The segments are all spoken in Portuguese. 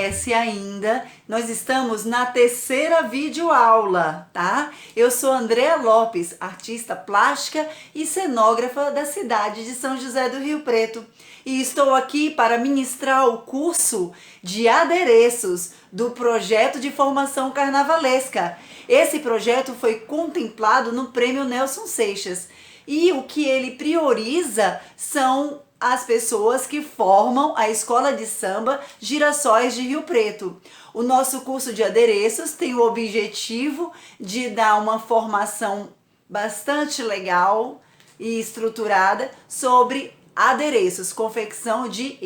conhece ainda, nós estamos na terceira videoaula, tá? Eu sou Andréa Lopes, artista plástica e cenógrafa da cidade de São José do Rio Preto. E estou aqui para ministrar o curso de adereços do projeto de formação carnavalesca. Esse projeto foi contemplado no Prêmio Nelson Seixas. E o que ele prioriza são as pessoas que formam a Escola de Samba Girassóis de Rio Preto. O nosso curso de adereços tem o objetivo de dar uma formação bastante legal e estruturada sobre adereços, confecção de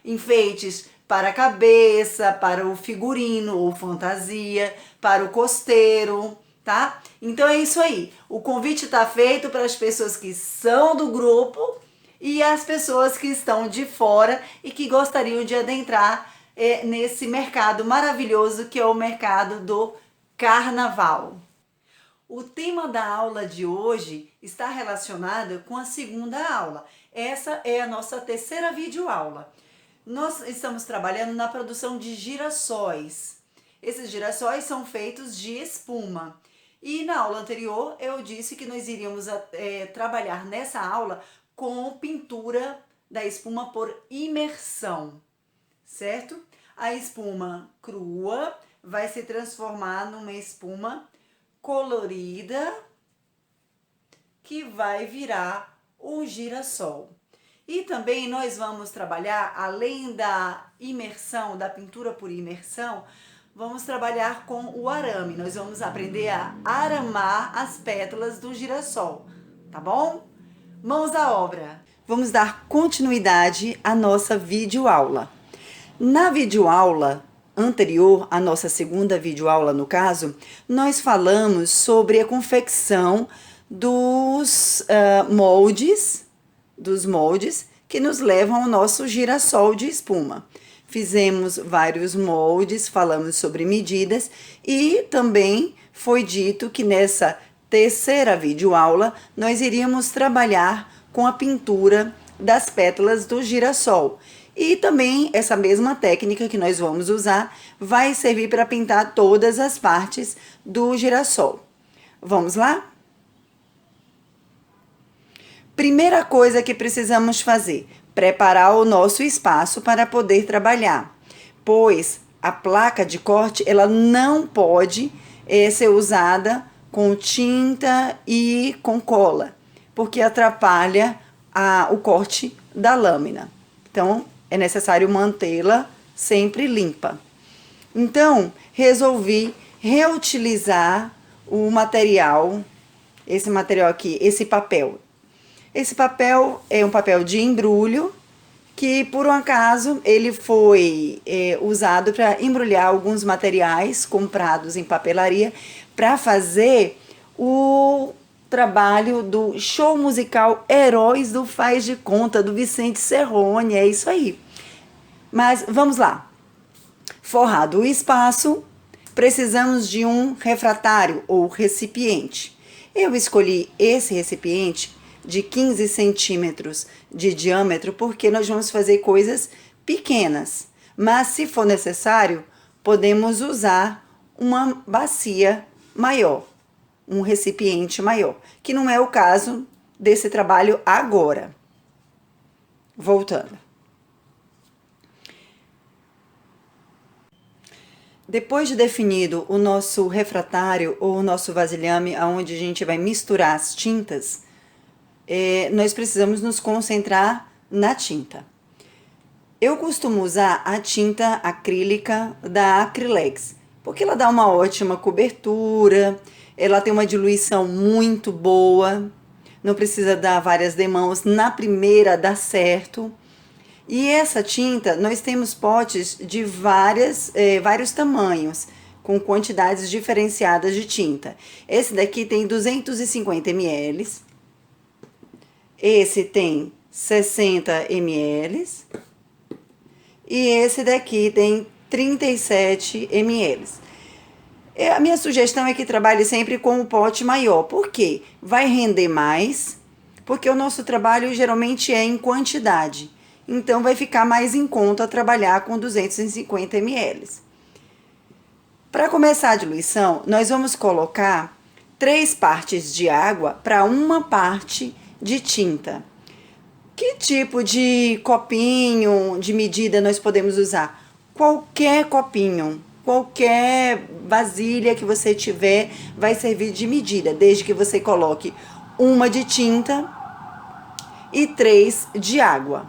enfeites para a cabeça, para o figurino ou fantasia, para o costeiro, tá? Então é isso aí. O convite está feito para as pessoas que são do grupo e as pessoas que estão de fora e que gostariam de adentrar nesse mercado maravilhoso que é o mercado do carnaval. O tema da aula de hoje está relacionado com a segunda aula. Essa é a nossa terceira videoaula. Nós estamos trabalhando na produção de girassóis. Esses girassóis são feitos de espuma. E na aula anterior eu disse que nós iríamos trabalhar nessa aula com pintura da espuma por imersão, certo? A espuma crua vai se transformar numa espuma colorida que vai virar um girassol. E também nós vamos trabalhar, além da imersão, da pintura por imersão, vamos trabalhar com o arame. Nós vamos aprender a aramar as pétalas do girassol, tá bom? Mãos à obra! Vamos dar continuidade à nossa videoaula. Na videoaula anterior, a nossa segunda videoaula no caso, nós falamos sobre a confecção dos moldes que nos levam ao nosso girassol de espuma. Fizemos vários moldes, falamos sobre medidas e também foi dito que nessa terceira videoaula nós iríamos trabalhar com a pintura das pétalas do girassol. E também essa mesma técnica que nós vamos usar vai servir para pintar todas as partes do girassol. Vamos lá? Primeira coisa que precisamos fazer, preparar o nosso espaço para poder trabalhar, pois a placa de corte ela não pode ser usada com tinta e com cola, porque atrapalha o corte da lâmina. Então, é necessário mantê-la sempre limpa. Então, resolvi reutilizar o material, esse material aqui, esse papel. Esse papel é um papel de embrulho que, por um acaso, ele foi usado para embrulhar alguns materiais comprados em papelaria para fazer o trabalho do show musical Heróis do Faz de Conta, do Vicente Serrone, é isso aí. Mas vamos lá. Forrado o espaço, precisamos de um refratário ou recipiente. Eu escolhi esse recipiente de 15 centímetros de diâmetro, porque nós vamos fazer coisas pequenas. Mas, se for necessário, podemos usar uma bacia maior, um recipiente maior, que não é o caso desse trabalho agora. Voltando. Depois de definido o nosso refratário ou o nosso vasilhame, onde a gente vai misturar as tintas, nós precisamos nos concentrar na tinta. Eu costumo usar a tinta acrílica da Acrylex, porque ela dá uma ótima cobertura, ela tem uma diluição muito boa, não precisa dar várias demãos, na primeira dá certo. E essa tinta, nós temos potes de vários tamanhos, com quantidades diferenciadas de tinta. Esse daqui tem 250 ml. Esse tem 60 ml e esse daqui tem 37 ml. A minha sugestão é que trabalhe sempre com um pote maior. Por quê? Vai render mais, porque o nosso trabalho geralmente é em quantidade. então vai ficar mais em conta trabalhar com 250 ml. Para começar a diluição, nós vamos colocar 3 partes de água para 1 parte de tinta. Que tipo de copinho de medida nós podemos usar? Qualquer copinho, qualquer vasilha que você tiver vai servir de medida, desde que você coloque 1 de tinta e 3 de água.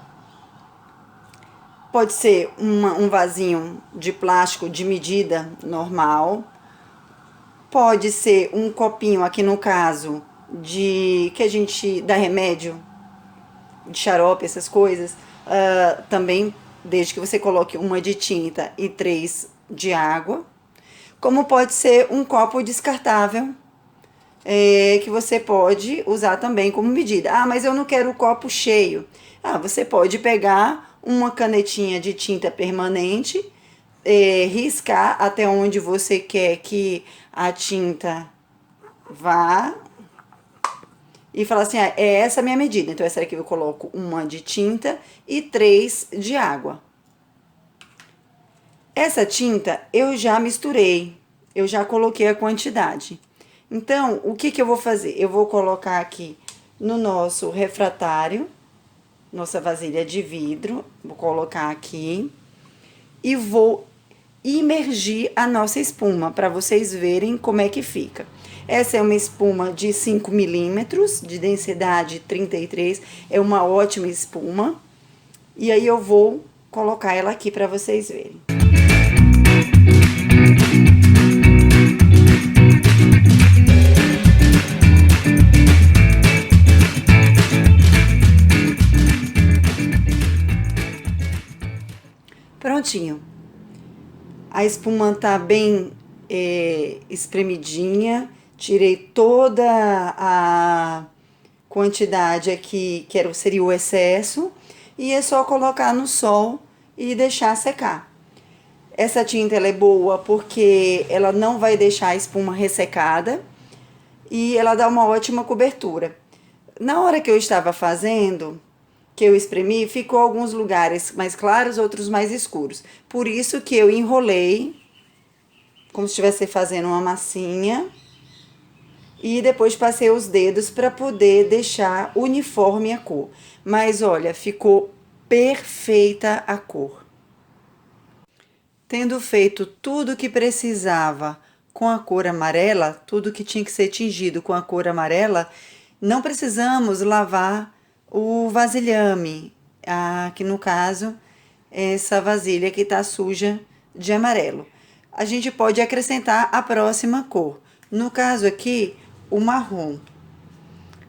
Pode ser um vasinho de plástico de medida normal. Pode ser um copinho, aqui no caso, que a gente dá remédio, de xarope, essas coisas. Também, desde que você coloque 1 de tinta e 3 de água. Como pode ser um copo descartável, que você pode usar também como medida. Ah, mas eu não quero o copo cheio. Você pode pegar uma canetinha de tinta permanente, riscar até onde você quer que a tinta vá e falar assim, é essa a minha medida. Então, essa aqui eu coloco 1 de tinta e 3 de água. Essa tinta eu já misturei, eu já coloquei a quantidade. Então, o que eu vou fazer? Eu vou colocar aqui no nosso refratário, nossa vasilha de vidro, vou colocar aqui e vou imergir a nossa espuma para vocês verem como é que fica. Essa é uma espuma de 5 milímetros, de densidade 33, é uma ótima espuma. E aí eu vou colocar ela aqui para vocês verem. Prontinho. A espuma tá bem espremidinha. Tirei toda a quantidade aqui, que seria o excesso. E é só colocar no sol e deixar secar. Essa tinta ela é boa porque ela não vai deixar a espuma ressecada. E ela dá uma ótima cobertura. Na hora que eu estava fazendo, que eu espremi, ficou alguns lugares mais claros, outros mais escuros. Por isso que eu enrolei, como se estivesse fazendo uma massinha, e depois passei os dedos para poder deixar uniforme a cor. Mas olha, ficou perfeita a cor. Tendo feito tudo que precisava com a cor amarela, tudo que tinha que ser tingido com a cor amarela, não precisamos lavar o vasilhame, que no caso, essa vasilha que está suja de amarelo. A gente pode acrescentar a próxima cor. No caso aqui, o marrom.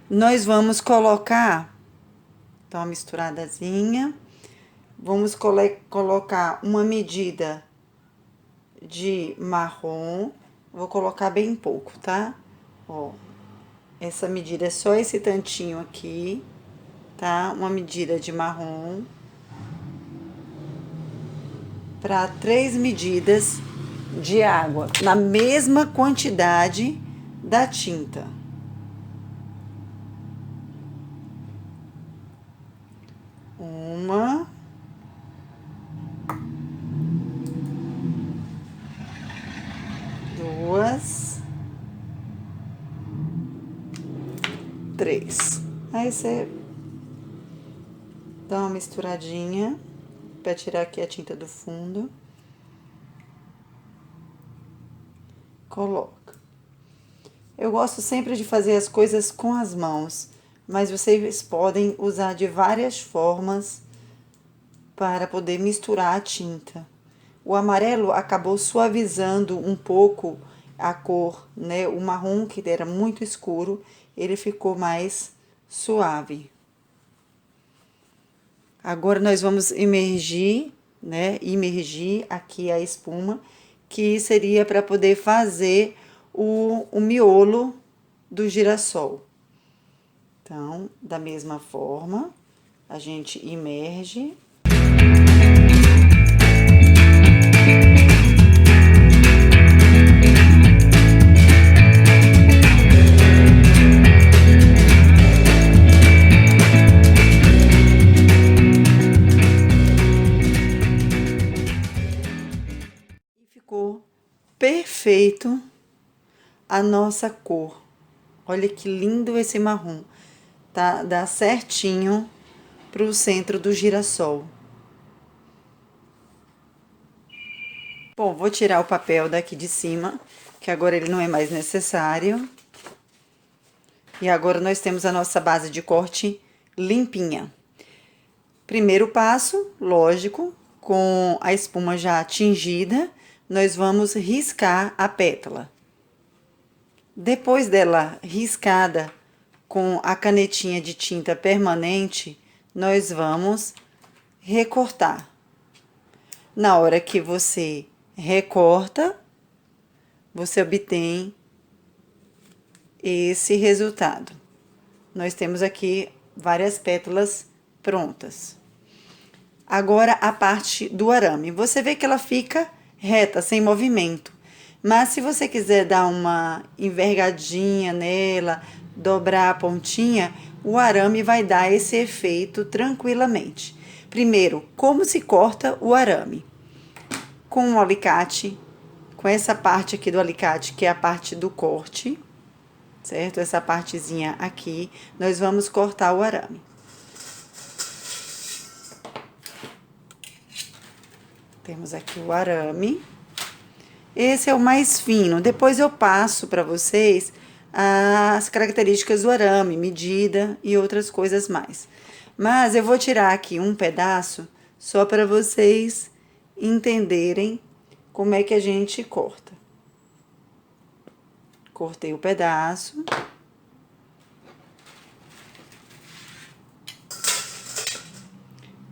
Nós vamos colocar, então, uma misturadazinha. Vamos colocar uma medida de marrom. Vou colocar bem pouco, tá? Ó, essa medida é só esse tantinho aqui. Tá? Uma medida de marrom para 3 medidas de água, na mesma quantidade da tinta. Uma, duas, 3. Aí você dá uma misturadinha para tirar aqui a tinta do fundo. Coloca. Eu gosto sempre de fazer as coisas com as mãos, mas vocês podem usar de várias formas para poder misturar a tinta. O amarelo acabou suavizando um pouco a cor, né? O marrom, que era muito escuro, ele ficou mais suave. Agora nós vamos imergir, né? Imergir aqui a espuma, que seria para poder fazer o miolo do girassol. Então, da mesma forma, a gente imerge. feito a nossa cor. Olha que lindo esse marrom. Tá? Dá certinho pro centro do girassol. Bom, vou tirar o papel daqui de cima, que agora ele não é mais necessário. E agora nós temos a nossa base de corte limpinha. Primeiro passo, lógico, com a espuma já tingida, nós vamos riscar a pétala. Depois dela riscada com a canetinha de tinta permanente, nós vamos recortar. Na hora que você recorta, você obtém esse resultado. Nós temos aqui várias pétalas prontas. Agora, a parte do arame. Você vê que ela fica reta, sem movimento. Mas se você quiser dar uma envergadinha nela, dobrar a pontinha, o arame vai dar esse efeito tranquilamente. Primeiro, como se corta o arame? Com um alicate, com essa parte aqui do alicate, que é a parte do corte, certo? Essa partezinha aqui, nós vamos cortar o arame. Temos aqui o arame. Esse é o mais fino. Depois eu passo para vocês as características do arame, medida e outras coisas mais. Mas eu vou tirar aqui um pedaço só para vocês entenderem como é que a gente corta. Cortei o pedaço.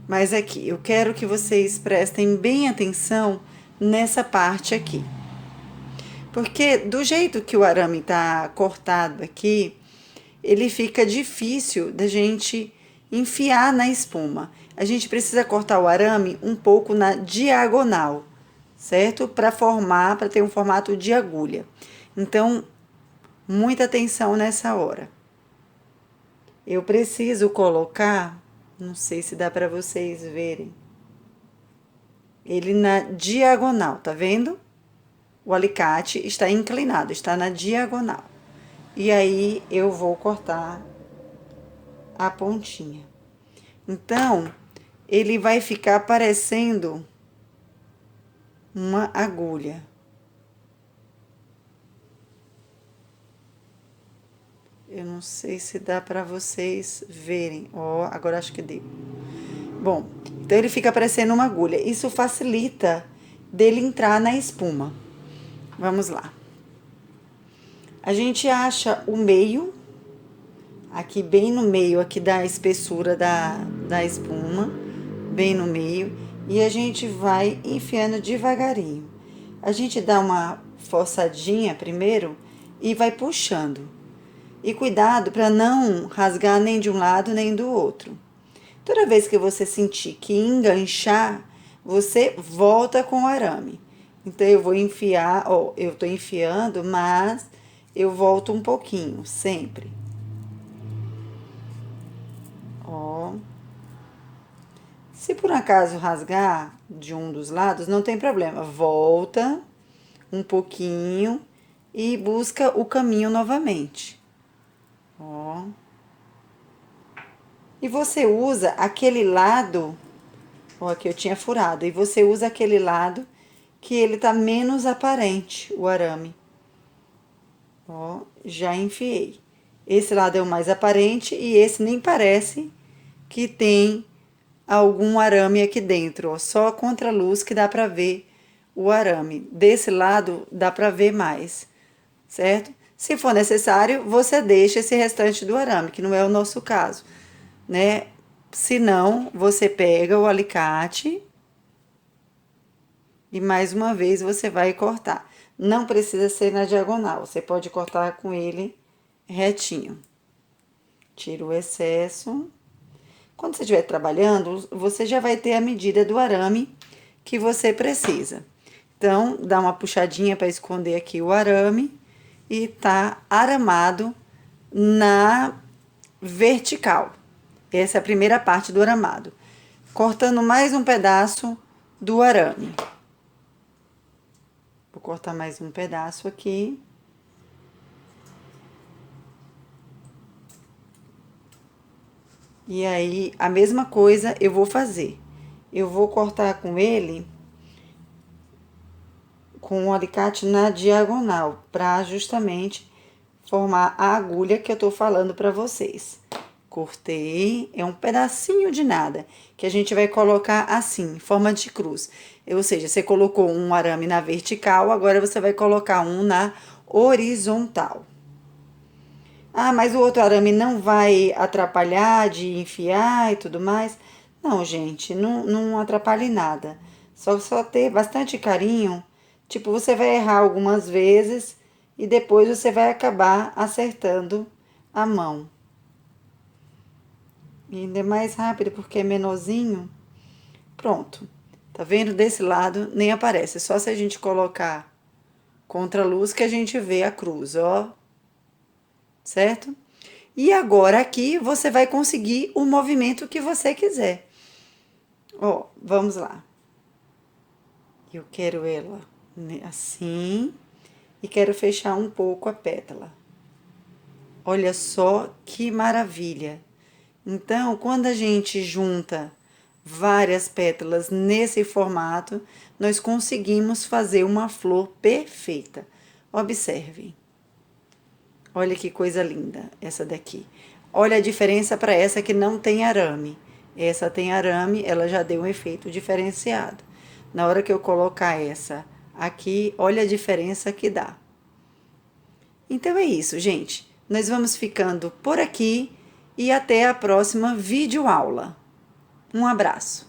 Mas aqui, eu quero que vocês prestem bem atenção nessa parte aqui. Porque do jeito que o arame tá cortado aqui, ele fica difícil da gente enfiar na espuma. A gente precisa cortar o arame um pouco na diagonal, certo? Para ter um formato de agulha. Então, muita atenção nessa hora. Eu preciso colocar, não sei se dá para vocês verem, ele na diagonal, tá vendo? O alicate está inclinado, está na diagonal. E aí, eu vou cortar a pontinha. Então, ele vai ficar parecendo uma agulha. Eu não sei se dá para vocês verem. Ó, agora acho que deu. Bom, então ele fica parecendo uma agulha. Isso facilita dele entrar na espuma. Vamos lá. A gente acha o meio, aqui bem no meio, aqui da espessura da espuma, bem no meio, e a gente vai enfiando devagarinho. A gente dá uma forçadinha primeiro e vai puxando. E cuidado para não rasgar nem de um lado nem do outro. Toda vez que você sentir que enganchar, você volta com o arame. Então, eu vou enfiar, ó, eu tô enfiando, mas eu volto um pouquinho, sempre. Ó. Se por acaso rasgar de um dos lados, não tem problema. Volta um pouquinho e busca o caminho novamente. Ó. E você usa aquele lado, ó, aqui eu tinha furado, e você usa aquele lado que ele tá menos aparente, o arame. Ó, já enfiei. Esse lado é o mais aparente e esse nem parece que tem algum arame aqui dentro, ó. Só a contraluz que dá pra ver o arame. Desse lado dá pra ver mais, certo? Se for necessário, você deixa esse restante do arame, que não é o nosso caso, né? Se não, você pega o alicate e mais uma vez você vai cortar. Não precisa ser na diagonal, você pode cortar com ele retinho. Tira o excesso. Quando você estiver trabalhando, você já vai ter a medida do arame que você precisa. Então, dá uma puxadinha para esconder aqui o arame e tá aramado na vertical. Essa é a primeira parte do aramado. Cortando mais um pedaço do arame. Vou cortar mais um pedaço aqui. E aí, a mesma coisa eu vou fazer. Eu vou cortar com ele, com o alicate na diagonal, para justamente formar a agulha que eu tô falando para vocês. Cortei, é um pedacinho de nada, que a gente vai colocar assim, em forma de cruz. Ou seja, você colocou um arame na vertical, agora você vai colocar um na horizontal. Ah, mas o outro arame não vai atrapalhar de enfiar e tudo mais? Não, gente, não atrapalha em nada. Só ter bastante carinho. Tipo, você vai errar algumas vezes e depois você vai acabar acertando a mão. E ainda é mais rápido porque é menorzinho. Pronto. Tá vendo? Desse lado nem aparece. Só se a gente colocar contra a luz que a gente vê a cruz, ó. Certo? E agora aqui você vai conseguir o movimento que você quiser. Ó, vamos lá. Eu quero ela assim e quero fechar um pouco a pétala. Olha só que maravilha. Então, quando a gente junta várias pétalas nesse formato, nós conseguimos fazer uma flor perfeita. Observem. Olha que coisa linda essa daqui. Olha a diferença para essa que não tem arame. Essa tem arame, ela já deu um efeito diferenciado. Na hora que eu colocar essa aqui, olha a diferença que dá. Então é isso, gente. Nós vamos ficando por aqui e até a próxima videoaula. Um abraço.